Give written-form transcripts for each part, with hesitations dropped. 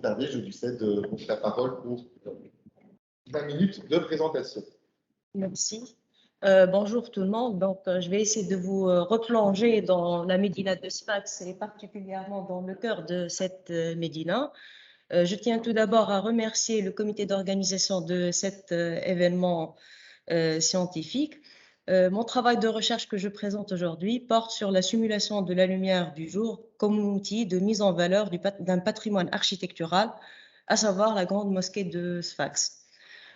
tarder, je lui cède la parole pour 20 minutes de présentation. Merci. Bonjour tout le monde. Donc, je vais essayer de vous replonger dans la Médina de Sfax et particulièrement dans le cœur de cette Médina. Je tiens tout d'abord à remercier le comité d'organisation de cet événement scientifique. Mon travail de recherche que je présente aujourd'hui porte sur la simulation de la lumière du jour comme outil de mise en valeur d'un patrimoine architectural, à savoir la grande mosquée de Sfax.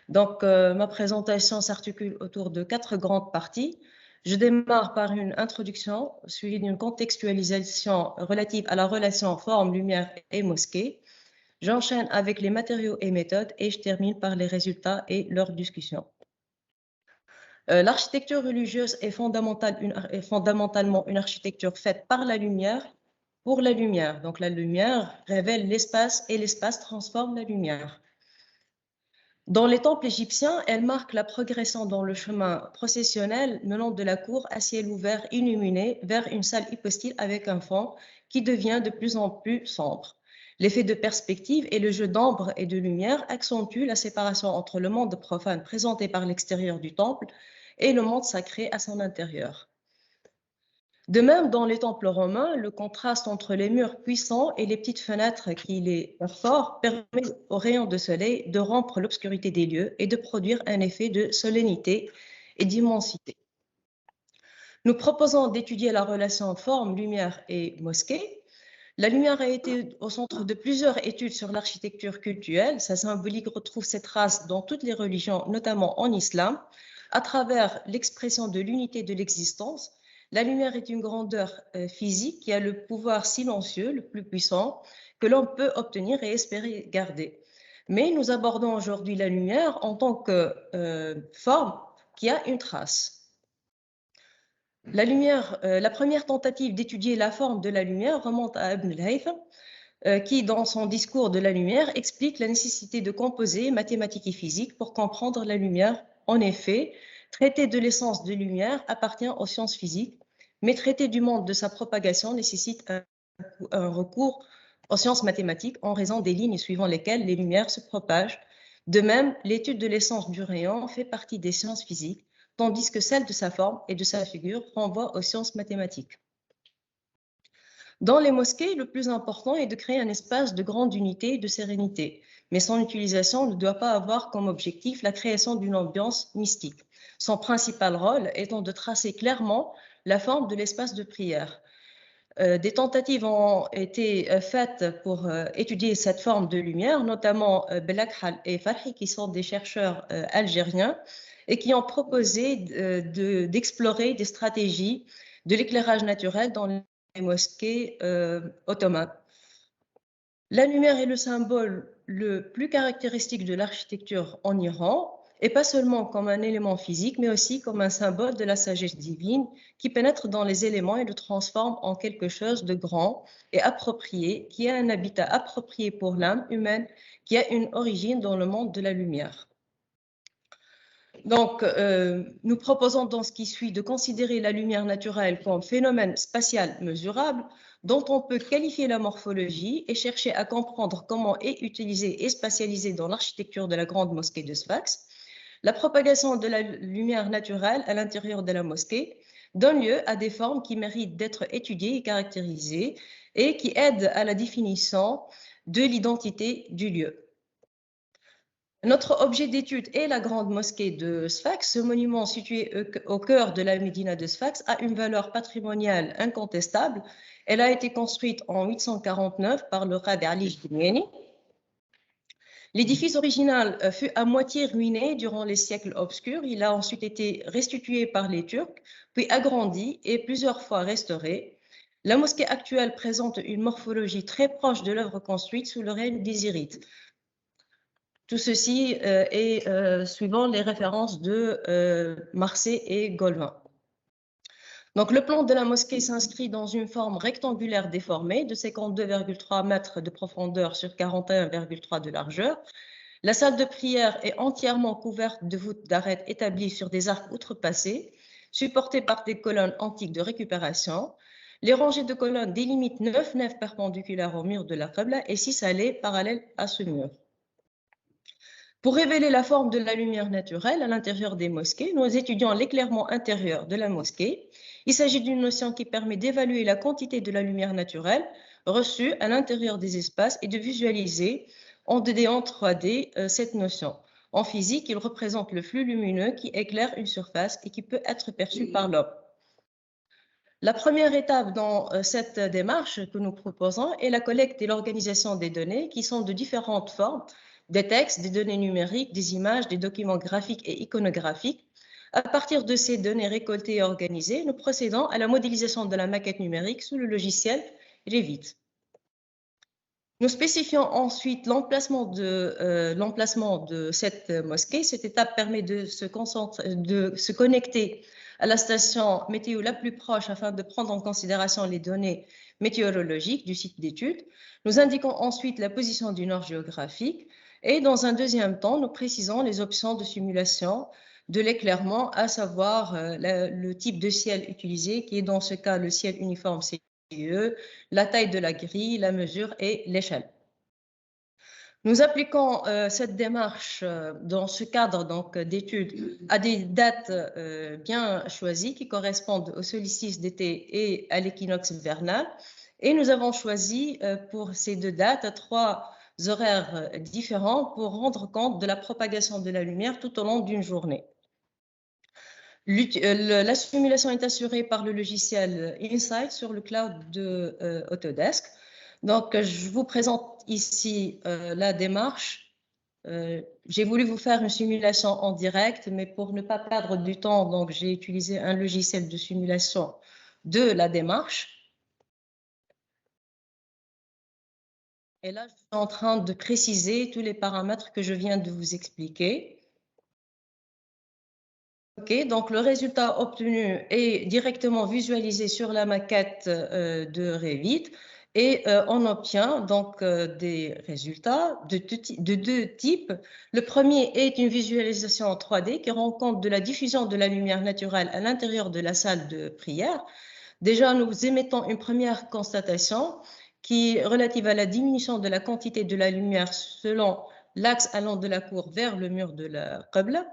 Donc, ma présentation s'articule autour de 4 grandes parties. Je démarre par une introduction, suivie d'une contextualisation relative à la relation forme, lumière et mosquée. J'enchaîne avec les matériaux et méthodes et je termine par les résultats et leurs discussions. L'architecture religieuse est fondamentalement une architecture faite par la lumière, pour la lumière. Donc, la lumière révèle l'espace et l'espace transforme la lumière. Dans les temples égyptiens, elle marque la progression dans le chemin processionnel menant de la cour à ciel ouvert illuminé vers une salle hypostyle avec un fond qui devient de plus en plus sombre. L'effet de perspective et le jeu d'ombre et de lumière accentuent la séparation entre le monde profane présenté par l'extérieur du temple et le monde sacré à son intérieur. De même, dans les temples romains, le contraste entre les murs puissants et les petites fenêtres qui les perforent permet aux rayons de soleil de rompre l'obscurité des lieux et de produire un effet de solennité et d'immensité. Nous proposons d'étudier la relation forme, lumière et mosquée. La lumière a été au centre de plusieurs études sur l'architecture cultuelle. Sa symbolique retrouve ses traces dans toutes les religions, notamment en islam, à travers l'expression de l'unité de l'existence. La lumière est une grandeur physique qui a le pouvoir silencieux, le plus puissant, que l'on peut obtenir et espérer garder. Mais nous abordons aujourd'hui la lumière en tant que forme qui a une trace. La lumière, la première tentative d'étudier la forme de la lumière remonte à Ibn al-Haytham, qui, dans son discours de la lumière, explique la nécessité de composer mathématiques et physique pour comprendre la lumière. En effet, traiter de l'essence de lumière appartient aux sciences physiques, mais traiter du monde de sa propagation nécessite un recours aux sciences mathématiques en raison des lignes suivant lesquelles les lumières se propagent. De même, l'étude de l'essence du rayon fait partie des sciences physiques, tandis que celle de sa forme et de sa figure renvoie aux sciences mathématiques. Dans les mosquées, le plus important est de créer un espace de grande unité et de sérénité, mais son utilisation ne doit pas avoir comme objectif la création d'une ambiance mystique, son principal rôle étant de tracer clairement la forme de l'espace de prière. Des tentatives ont été faites pour étudier cette forme de lumière, notamment Belakhal et Farhi, qui sont des chercheurs algériens, et qui ont proposé d'explorer des stratégies de l'éclairage naturel dans les mosquées ottomanes. La lumière est le symbole le plus caractéristique de l'architecture en Iran, et pas seulement comme un élément physique, mais aussi comme un symbole de la sagesse divine qui pénètre dans les éléments et le transforme en quelque chose de grand et approprié, qui a un habitat approprié pour l'âme humaine, qui a une origine dans le monde de la lumière. Donc, nous proposons dans ce qui suit de considérer la lumière naturelle comme phénomène spatial mesurable dont on peut qualifier la morphologie et chercher à comprendre comment est utilisée et spatialisée dans l'architecture de la grande mosquée de Sfax. La propagation de la lumière naturelle à l'intérieur de la mosquée donne lieu à des formes qui méritent d'être étudiées et caractérisées et qui aident à la définition de l'identité du lieu. Notre objet d'étude est la grande mosquée de Sfax. Ce monument situé au cœur de la Médina de Sfax a une valeur patrimoniale incontestable. Elle a été construite en 849 par le Qadi Ali Jilani. L'édifice original fut à moitié ruiné durant les siècles obscurs. Il a ensuite été restitué par les Turcs, puis agrandi et plusieurs fois restauré. La mosquée actuelle présente une morphologie très proche de l'œuvre construite sous le règne des Zirites. Tout ceci est suivant les références de Marseille et Golvin. Donc, le plan de la mosquée s'inscrit dans une forme rectangulaire déformée de 52,3 mètres de profondeur sur 41,3 de largeur. La salle de prière est entièrement couverte de voûtes d'arêtes établies sur des arcs outrepassés, supportés par des colonnes antiques de récupération. Les rangées de colonnes délimitent 9 nefs perpendiculaires au mur de la Qibla et 6 allées parallèles à ce mur. Pour révéler la forme de la lumière naturelle à l'intérieur des mosquées, nous étudions l'éclairement intérieur de la mosquée. Il s'agit d'une notion qui permet d'évaluer la quantité de la lumière naturelle reçue à l'intérieur des espaces et de visualiser en 2D et en 3D cette notion. En physique, il représente le flux lumineux qui éclaire une surface et qui peut être perçu par l'homme. La première étape dans cette démarche que nous proposons est la collecte et l'organisation des données qui sont de différentes formes, des textes, des données numériques, des images, des documents graphiques et iconographiques. À partir de ces données récoltées et organisées, nous procédons à la modélisation de la maquette numérique sous le logiciel Revit. Nous spécifions ensuite l'emplacement de cette mosquée. Cette étape permet de se connecter à la station météo la plus proche afin de prendre en considération les données météorologiques du site d'étude. Nous indiquons ensuite la position du nord géographique et dans un deuxième temps, nous précisons les options de simulation de l'éclairement, à savoir le type de ciel utilisé, qui est dans ce cas le ciel uniforme CIE, la taille de la grille, la mesure et l'échelle. Nous appliquons cette démarche dans ce cadre d'études à des dates bien choisies qui correspondent au solstice d'été et à l'équinoxe vernal. Et nous avons choisi pour ces deux dates 3 horaires différents pour rendre compte de la propagation de la lumière tout au long d'une journée. La simulation est assurée par le logiciel Insight sur le cloud de Autodesk. Donc, je vous présente ici la démarche. J'ai voulu vous faire une simulation en direct, mais pour ne pas perdre du temps, donc j'ai utilisé un logiciel de simulation de la démarche. Et là, je suis en train de préciser tous les paramètres que je viens de vous expliquer. OK, donc le résultat obtenu est directement visualisé sur la maquette de Revit et on obtient donc des résultats de deux types. Le premier est une visualisation en 3D qui rend compte de la diffusion de la lumière naturelle à l'intérieur de la salle de prière. Déjà, nous émettons une première constatation qui est relative à la diminution de la quantité de la lumière selon l'axe allant de la cour vers le mur de la Qibla.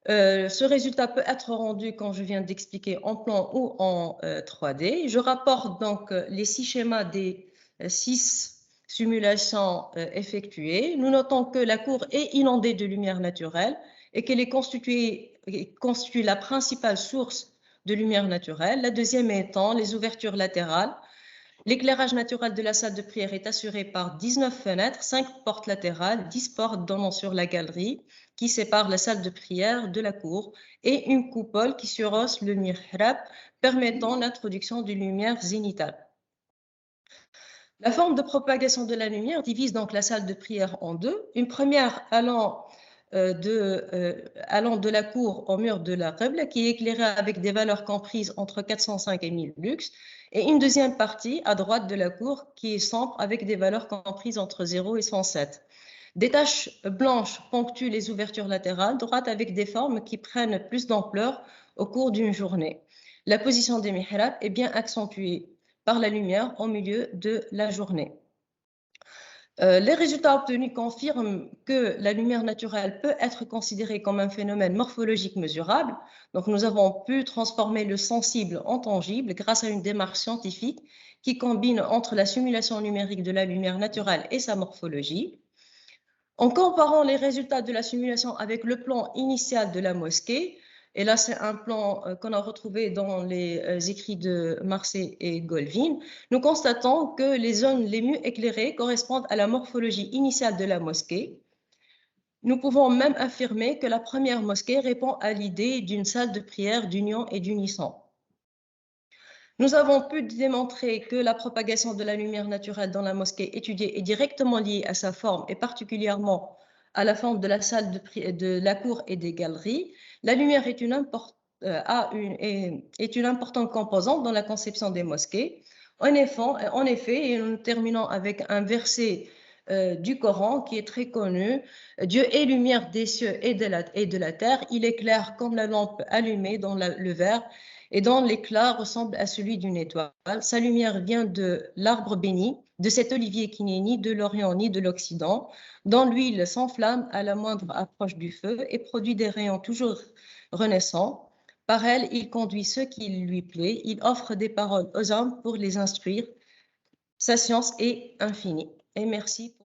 Ce résultat peut être rendu, comme je viens d'expliquer, en plan ou en 3D. Je rapporte donc les 6 schémas des 6 simulations effectuées. Nous notons que la cour est inondée de lumière naturelle et qu'elle constitue la principale source de lumière naturelle. La deuxième étant les ouvertures latérales. L'éclairage naturel de la salle de prière est assuré par 19 fenêtres, 5 portes latérales, 10 portes donnant sur la galerie qui sépare la salle de prière de la cour et une coupole qui surhausse le mihrab permettant l'introduction d'une lumière zénitale. La forme de propagation de la lumière divise donc la salle de prière en deux. Une première allant de la cour au mur de la Qibla qui est éclairée avec des valeurs comprises entre 405 et 1000 lux et une deuxième partie à droite de la cour qui est sombre avec des valeurs comprises entre 0 et 107. Des taches blanches ponctuent les ouvertures latérales droites avec des formes qui prennent plus d'ampleur au cours d'une journée. La position des mihrabs est bien accentuée par la lumière au milieu de la journée. Les résultats obtenus confirment que la lumière naturelle peut être considérée comme un phénomène morphologique mesurable. Donc, nous avons pu transformer le sensible en tangible grâce à une démarche scientifique qui combine entre la simulation numérique de la lumière naturelle et sa morphologie. En comparant les résultats de la simulation avec le plan initial de la mosquée, et là c'est un plan qu'on a retrouvé dans les écrits de Marseille et Golvin, nous constatons que les zones les mieux éclairées correspondent à la morphologie initiale de la mosquée. Nous pouvons même affirmer que la première mosquée répond à l'idée d'une salle de prière d'union et d'unisson. Nous avons pu démontrer que la propagation de la lumière naturelle dans la mosquée étudiée est directement liée à sa forme et particulièrement à la forme de la salle de la cour et des galeries. La lumière est une importante composante dans la conception des mosquées. En effet, et nous terminons avec un verset du Coran qui est très connu. Dieu est lumière des cieux et de la terre. Il éclaire comme la lampe allumée dans le verre. et dont l'éclat ressemble à celui d'une étoile. Sa lumière vient de l'arbre béni, de cet olivier qui n'est ni de l'Orient ni de l'Occident, dont l'huile s'enflamme à la moindre approche du feu et produit des rayons toujours renaissants. Par elle, il conduit ceux qui lui plaît, il offre des paroles aux hommes pour les instruire. Sa science est infinie. Et merci.